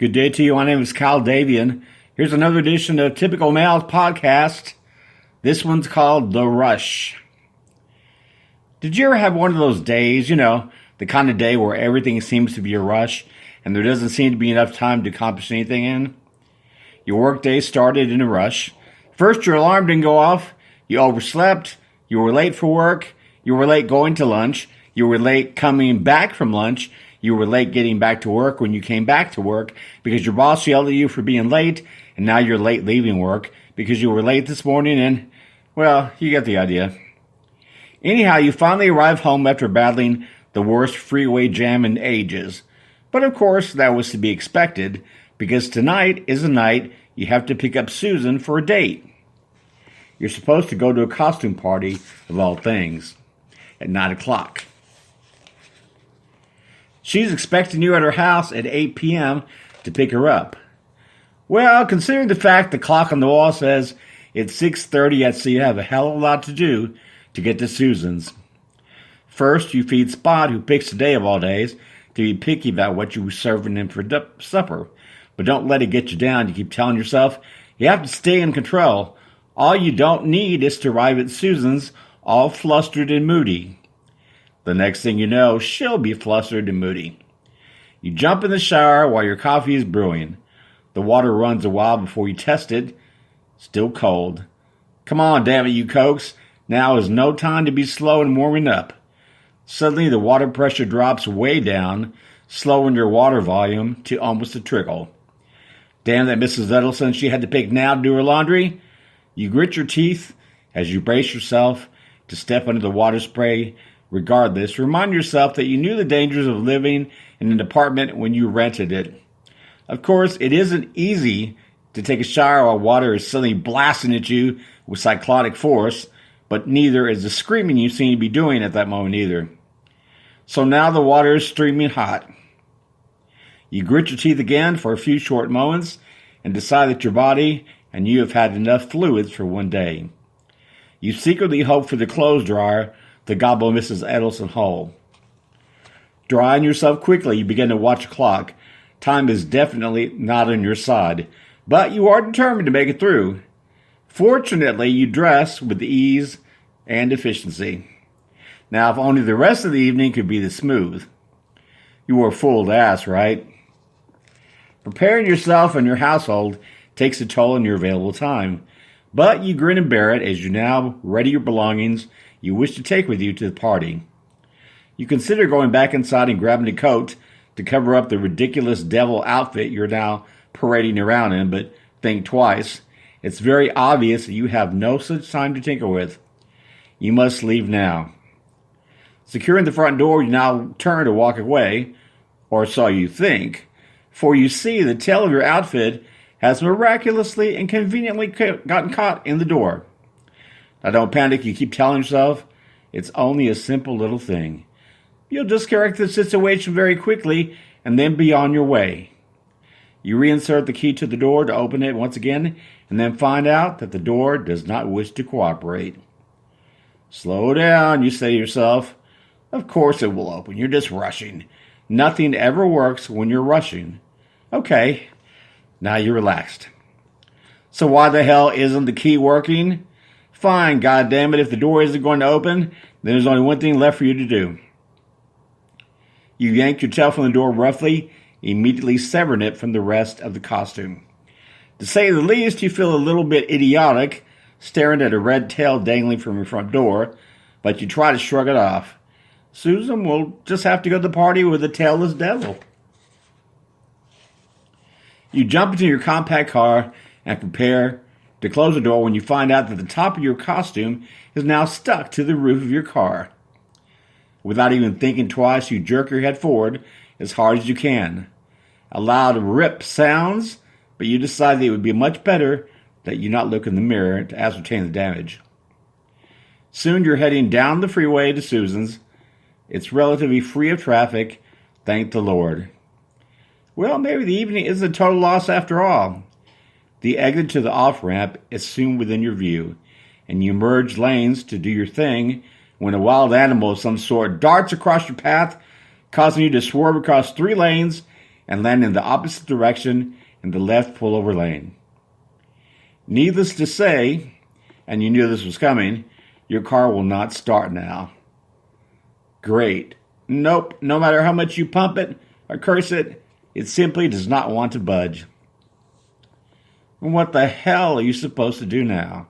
Good day to you. My name is Kyle Davian. Here's another edition of Typical Males Podcast. This one's called The Rush. Did you ever have one of those days, the kind of day where everything seems to be a rush and there doesn't seem to be enough time to accomplish anything in? Your work day started in a rush. First, your alarm didn't go off. You overslept. You were late for work. You were late going to lunch. You were late coming back from lunch. You were late getting back to work when you came back to work because your boss yelled at you for being late, and now you're late leaving work because you were late this morning and, well, you get the idea. Anyhow, you finally arrive home after battling the worst freeway jam in ages. But of course, that was to be expected because tonight is the night you have to pick up Susan for a date. You're supposed to go to a costume party, of all things, at 9 o'clock. She's expecting you at her house at 8 p.m. to pick her up. Well, considering the fact the clock on the wall says it's 6:30, I'd say you have a hell of a lot to do to get to Susan's. First, you feed Spot, who picks today of all days, to be picky about what you were serving him for supper. But don't let it get you down. You keep telling yourself you have to stay in control. All you don't need is to arrive at Susan's all flustered and moody. The next thing you know, she'll be flustered and moody. You jump in the shower while your coffee is brewing. The water runs a while before you test it. Still cold. Come on, damn it, you cokes. Now is no time to be slow in warming up. Suddenly the water pressure drops way down, slowing your water volume to almost a trickle. Damn that Mrs. Edelson, she had to pick now to do her laundry. You grit your teeth as you brace yourself to step under the water spray. Regardless, remind yourself that you knew the dangers of living in an apartment when you rented it. Of course, it isn't easy to take a shower while water is suddenly blasting at you with cyclonic force, but neither is the screaming you seem to be doing at that moment either. So now the water is streaming hot. You grit your teeth again for a few short moments and decide that your body and you have had enough fluids for one day. You secretly hope for the clothes dryer to gobble Mrs. Edelson whole. Drying yourself quickly, you begin to watch the clock. Time is definitely not on your side, but you are determined to make it through. Fortunately, you dress with ease and efficiency. Now, if only the rest of the evening could be this smooth. You were fooled ass, right? Preparing yourself and your household takes a toll on your available time, but you grin and bear it as you now ready your belongings you wish to take with you to the party. You consider going back inside and grabbing a coat to cover up the ridiculous devil outfit you're now parading around in, but think twice. It's very obvious that you have no such time to tinker with. You must leave now. Securing the front door, you now turn to walk away, or so you think, for you see the tail of your outfit has miraculously and conveniently gotten caught in the door. Now don't panic, you keep telling yourself it's only a simple little thing. You'll just correct the situation very quickly and then be on your way. You reinsert the key to the door to open it once again and then find out that the door does not wish to cooperate. Slow down, you say to yourself. Of course it will open, you're just rushing. Nothing ever works when you're rushing. Okay, now you're relaxed. So why the hell isn't the key working? Fine, goddammit, if the door isn't going to open, then there's only one thing left for you to do. You yank your tail from the door roughly, immediately severing it from the rest of the costume. To say the least, you feel a little bit idiotic, staring at a red tail dangling from your front door, but you try to shrug it off. Susan will just have to go to the party with a tailless devil. You jump into your compact car and prepare to close the door when you find out that the top of your costume is now stuck to the roof of your car. Without even thinking twice, you jerk your head forward as hard as you can. A loud rip sounds, but you decide that it would be much better that you not look in the mirror to ascertain the damage. Soon you're heading down the freeway to Susan's. It's relatively free of traffic, thank the Lord. Well, maybe the evening isn't a total loss after all. The exit to the off-ramp is soon within your view, and you merge lanes to do your thing when a wild animal of some sort darts across your path, causing you to swerve across 3 lanes and land in the opposite direction in the left pullover lane. Needless to say, and you knew this was coming, your car will not start now. Great. Nope, no matter how much you pump it or curse it, it simply does not want to budge. What the hell are you supposed to do now?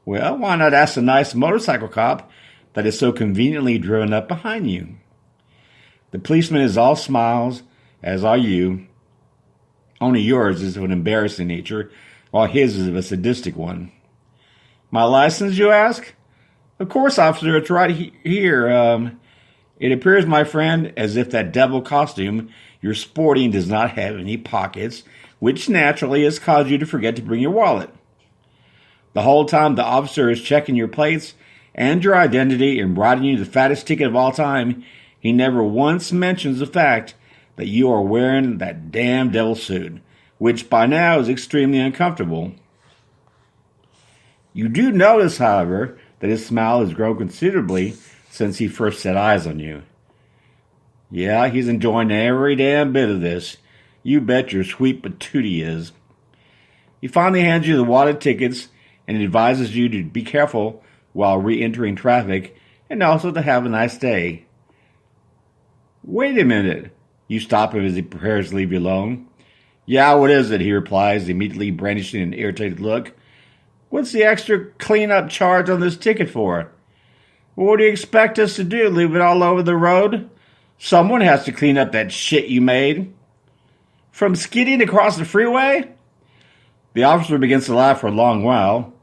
Well, why not ask a nice motorcycle cop that is so conveniently driven up behind you? The policeman is all smiles, as are you. Only yours is of an embarrassing nature, while his is of a sadistic one. My license, you ask? Of course, officer, it's right here. It appears, my friend, as if that devil costume you're sporting does not have any pockets, which naturally has caused you to forget to bring your wallet. The whole time the officer is checking your plates and your identity and writing you the fattest ticket of all time, he never once mentions the fact that you are wearing that damn devil suit, which by now is extremely uncomfortable. You do notice, however, that his smile has grown considerably since he first set eyes on you. Yeah, he's enjoying every damn bit of this. You bet your sweet patootie is. He finally hands you the wallet tickets and advises you to be careful while re-entering traffic and also to have a nice day. Wait a minute. You stop him as he prepares to leave you alone. Yeah, what is it? He replies, immediately brandishing an irritated look. What's the extra cleanup charge on this ticket for? What do you expect us to do? Leave it all over the road? Someone has to clean up that shit you made. From skidding across the freeway? The officer begins to laugh for a long while.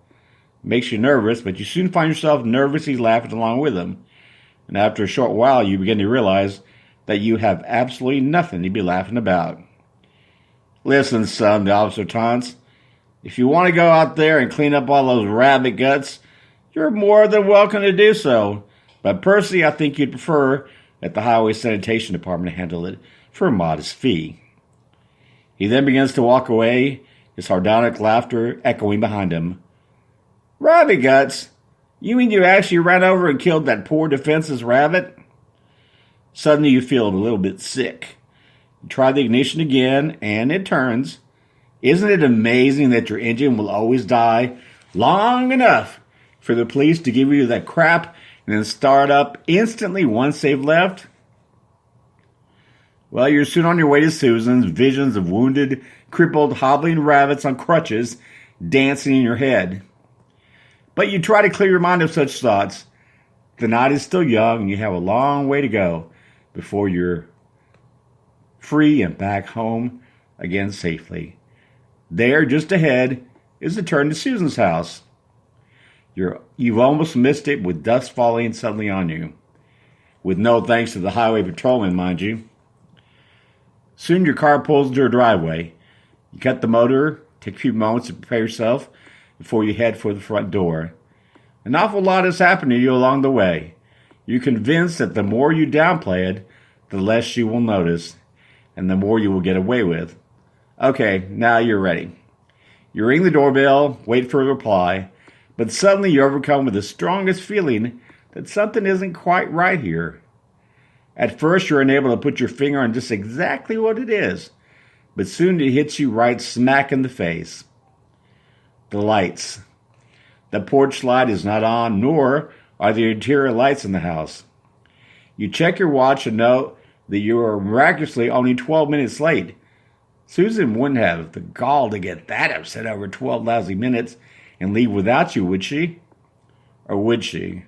Makes you nervous, but you soon find yourself nervously laughing along with him. And after a short while, you begin to realize that you have absolutely nothing to be laughing about. Listen, son, the officer taunts. If you want to go out there and clean up all those rabbit guts, you're more than welcome to do so. But personally, I think you'd prefer that the Highway Sanitation Department handle it for a modest fee. He then begins to walk away, his sardonic laughter echoing behind him. Rabbit guts? You mean you actually ran over and killed that poor defenseless rabbit? Suddenly you feel a little bit sick. You try the ignition again, and it turns. Isn't it amazing that your engine will always die long enough for the police to give you that crap and then start up instantly once they've left? Well, you're soon on your way to Susan's, visions of wounded, crippled, hobbling rabbits on crutches dancing in your head. But you try to clear your mind of such thoughts. The night is still young and you have a long way to go before you're free and back home again safely. There, just ahead, is the turn to Susan's house. You've almost missed it with dust falling suddenly on you. With no thanks to the highway patrolman, mind you. Soon your car pulls into a driveway. You cut the motor, take a few moments to prepare yourself before you head for the front door. An awful lot has happened to you along the way. You're convinced that the more you downplay it, the less you will notice, and the more you will get away with. Okay, now you're ready. You ring the doorbell, wait for a reply, but suddenly you're overcome with the strongest feeling that something isn't quite right here. At first, you're unable to put your finger on just exactly what it is, but soon it hits you right smack in the face. The lights. The porch light is not on, nor are the interior lights in the house. You check your watch and note that you are miraculously only 12 minutes late. Susan wouldn't have the gall to get that upset over 12 lousy minutes and leave without you, would she? Or would she?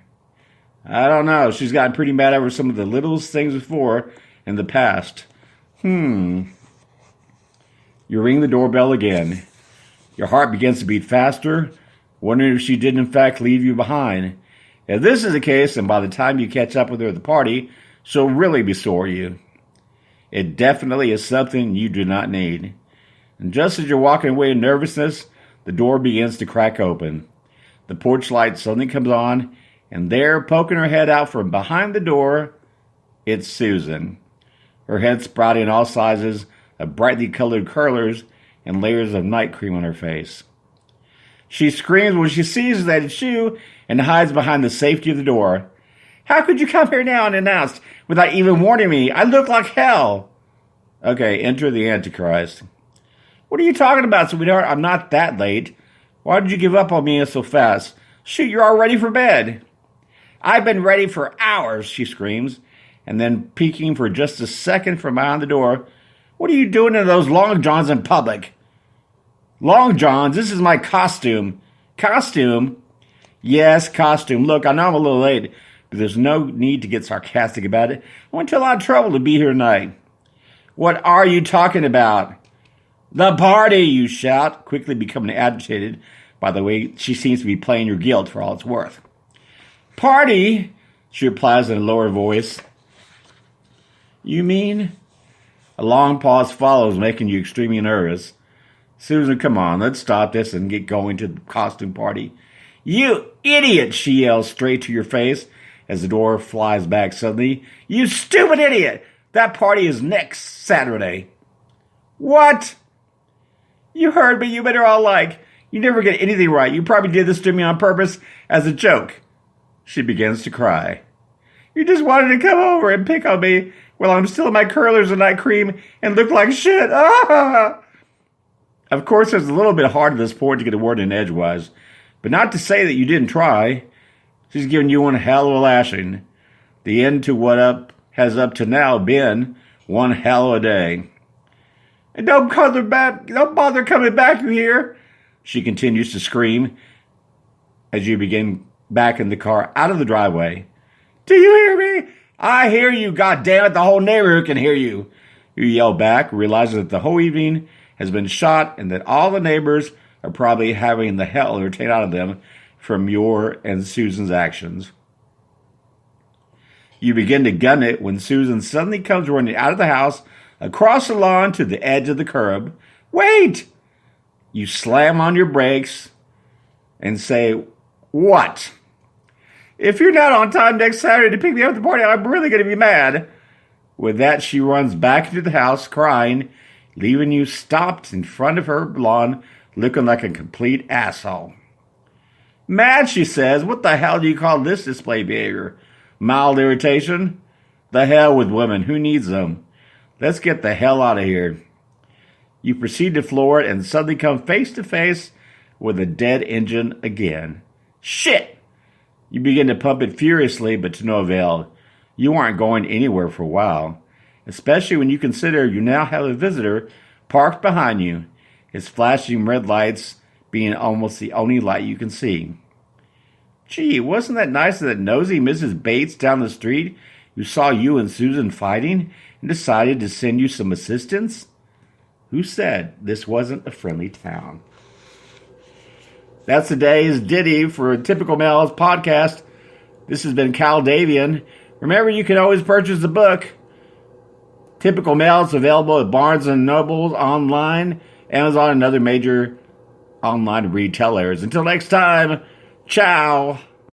I don't know. She's gotten pretty mad over some of the littlest things before in the past. You ring the doorbell again. Your heart begins to beat faster, wondering if she did in fact leave you behind. If this is the case, and by the time you catch up with her at the party, she'll really be sore at you. It definitely is something you do not need. And just as you're walking away in nervousness, the door begins to crack open. The porch light suddenly comes on, and there, poking her head out from behind the door, it's Susan. Her head sprouting all sizes of brightly colored curlers and layers of night cream on her face. She screams when she sees that it's you and hides behind the safety of the door. How could you come here now unannounced without even warning me? I look like hell. Okay, enter the Antichrist. What are you talking about, sweetheart? I'm not that late. Why did you give up on me so fast? Shoot, you're all ready for bed. I've been ready for hours, she screams, and then peeking for just a second from behind the door. What are you doing in those long johns in public? Long johns? This is my costume. Costume? Yes, costume. Look, I know I'm a little late, but there's no need to get sarcastic about it. I went to a lot of trouble to be here tonight. What are you talking about? The party, you shout, quickly becoming agitated by the way she seems to be playing your guilt for all it's worth. Party, she replies in a lower voice. You mean? A long pause follows, making you extremely nervous. Susan, come on, let's stop this and get going to the costume party. You idiot, she yells straight to your face as the door flies back suddenly. You stupid idiot! That party is next Saturday. What? You heard me, you better all like. You never get anything right. You probably did this to me on purpose as a joke. She begins to cry. You just wanted to come over and pick on me while I'm still in my curlers and night cream and look like shit. Ah! Of course, it's a little bit hard at this point to get a word in edgewise, but not to say that you didn't try. She's giving you one hell of a lashing. The end to what has up to now been one hell of a day. And don't bother coming back, you hear? She continues to scream as you begin back in the car out of the driveway. Do you hear me? I hear you, goddammit. The whole neighborhood can hear you. You yell back, realizing that the whole evening has been shot and that all the neighbors are probably having the hell taken out of them from your and Susan's actions. You begin to gun it when Susan suddenly comes running out of the house, across the lawn to the edge of the curb. Wait! You slam on your brakes and say, what? If you're not on time next Saturday to pick me up at the party, I'm really going to be mad. With that, she runs back into the house crying, leaving you stopped in front of her lawn looking like a complete asshole. Mad, she says. What the hell do you call this display behavior? Mild irritation? The hell with women. Who needs them? Let's get the hell out of here. You proceed to floor it and suddenly come face to face with a dead engine again. Shit! You begin to pump it furiously, but to no avail. You aren't going anywhere for a while, especially when you consider you now have a visitor parked behind you, his flashing red lights being almost the only light you can see. Gee, wasn't that nice of that nosy Mrs. Bates down the street who saw you and Susan fighting and decided to send you some assistance? Who said this wasn't a friendly town? That's today's ditty for Typical Males podcast. This has been Cal Davian. Remember, you can always purchase the book. Typical Males available at Barnes & Noble online, Amazon, and other major online retailers. Until next time, ciao.